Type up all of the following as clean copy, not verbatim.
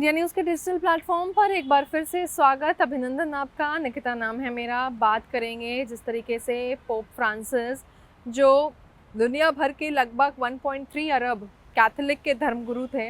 India news के digital platform पर एक बार फिर से स्वागत, अभिनंदन आपका। निकिता नाम है मेरा। बात करेंगे जिस तरीके से पोप फ्रांसिस, जो दुनिया भर के लगभग 1.3 अरब कैथोलिक के धर्मगुरु थे,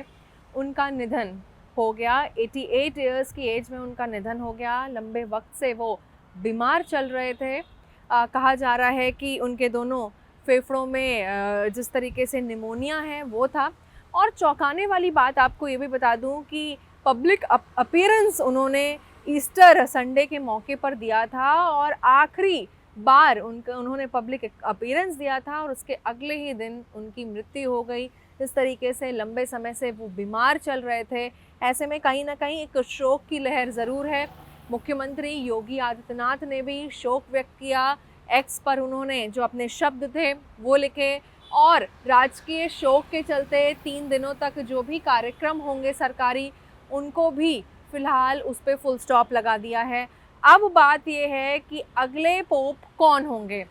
उनका निधन हो गया। 88 ईयर्स की एज में उनका निधन हो गया। लंबे वक्त से वो बीमार चल रहे थे। कहा जा रहा है कि उनके दोनों फेफड़ों में जिस तरीके से निमोनिया है वो था। और चौंकाने वाली बात आपको ये भी बता दूं कि पब्लिक अपीयरेंस उन्होंने ईस्टर संडे के मौके पर दिया था और आखिरी बार उन्होंने पब्लिक अपीयरेंस दिया था और उसके अगले ही दिन उनकी मृत्यु हो गई। इस तरीके से लंबे समय से वो बीमार चल रहे थे। ऐसे में कहीं ना कहीं एक शोक की लहर ज़रूर है। मुख्यमंत्री योगी आदित्यनाथ ने भी शोक व्यक्त किया। एक्स पर उन्होंने जो अपने शब्द थे वो लिखे और राजकीय शोक के चलते 3 दिनों तक जो भी कार्यक्रम होंगे सरकारी, उनको भी फिलहाल उस पर फुल स्टॉप लगा दिया है। अब बात यह है कि अगले पोप कौन होंगे।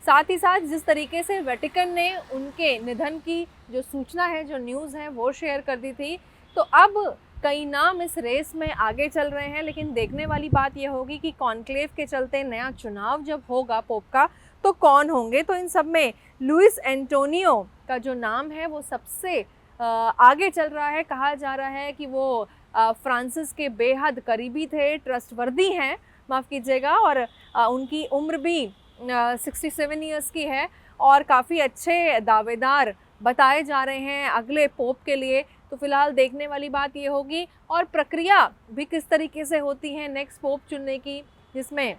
साथ ही साथ जिस तरीके से वेटिकन ने उनके निधन की जो सूचना है, जो न्यूज़ है, वो शेयर कर दी थी, तो अब कई नाम इस रेस में आगे चल रहे हैं। लेकिन देखने वाली बात यह होगी कि कॉन्क्लेव के चलते नया चुनाव जब होगा पोप का, तो कौन होंगे। तो इन सब में लुइस एंटोनियो का जो नाम है वो सबसे आगे चल रहा है। कहा जा रहा है कि वो फ्रांसिस के बेहद करीबी थे, ट्रस्टवर्दी हैं, माफ़ कीजिएगा, और उनकी उम्र भी 67 ईयर्स की है और काफ़ी अच्छे दावेदार बताए जा रहे हैं अगले पोप के लिए। तो फिलहाल देखने वाली बात ये होगी और प्रक्रिया भी किस तरीके से होती है नेक्स्ट पोप चुनने की, जिसमें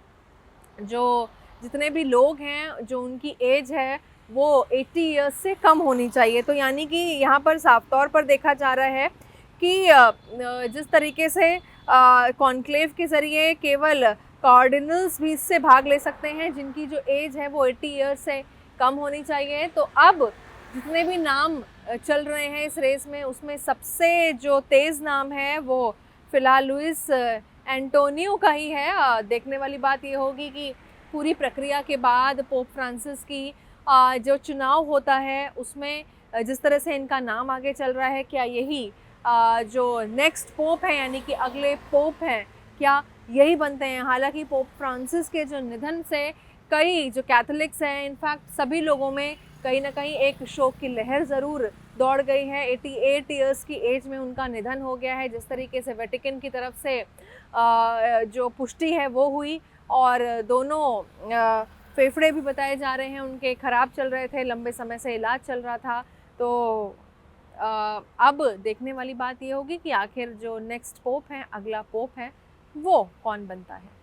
जो जितने भी लोग हैं, जो उनकी एज है वो 80 ईयर्स से कम होनी चाहिए। तो यानी कि यहाँ पर साफ तौर पर देखा जा रहा है कि जिस तरीके से कॉन्क्लेव के ज़रिए केवल कार्डिनल्स भी इससे भाग ले सकते हैं जिनकी जो एज है वो 80 ईयर्स से कम होनी चाहिए। तो अब जितने भी नाम चल रहे हैं इस रेस में, उसमें सबसे जो तेज़ नाम है वो फ़िलहाल लुइस एंटोनियो का ही है। देखने वाली बात ये होगी कि पूरी प्रक्रिया के बाद पोप फ्रांसिस की जो चुनाव होता है उसमें जिस तरह से इनका नाम आगे चल रहा है, क्या यही जो नेक्स्ट पोप है यानी कि अगले पोप हैं, क्या यही बनते हैं। हालांकि पोप फ्रांसिस के जो निधन से कई जो कैथोलिक्स हैं, इनफैक्ट सभी लोगों में कहीं ना कहीं एक शोक की लहर ज़रूर दौड़ गई है। 88 ईयर्स की एज में उनका निधन हो गया है। जिस तरीके से वेटिकन की तरफ से जो पुष्टि है वो हुई और दोनों फेफड़े भी बताए जा रहे हैं उनके ख़राब चल रहे थे, लंबे समय से इलाज चल रहा था। तो अब देखने वाली बात ये होगी कि आखिर जो नेक्स्ट पोप हैं, अगला पोप है, वो कौन बनता है।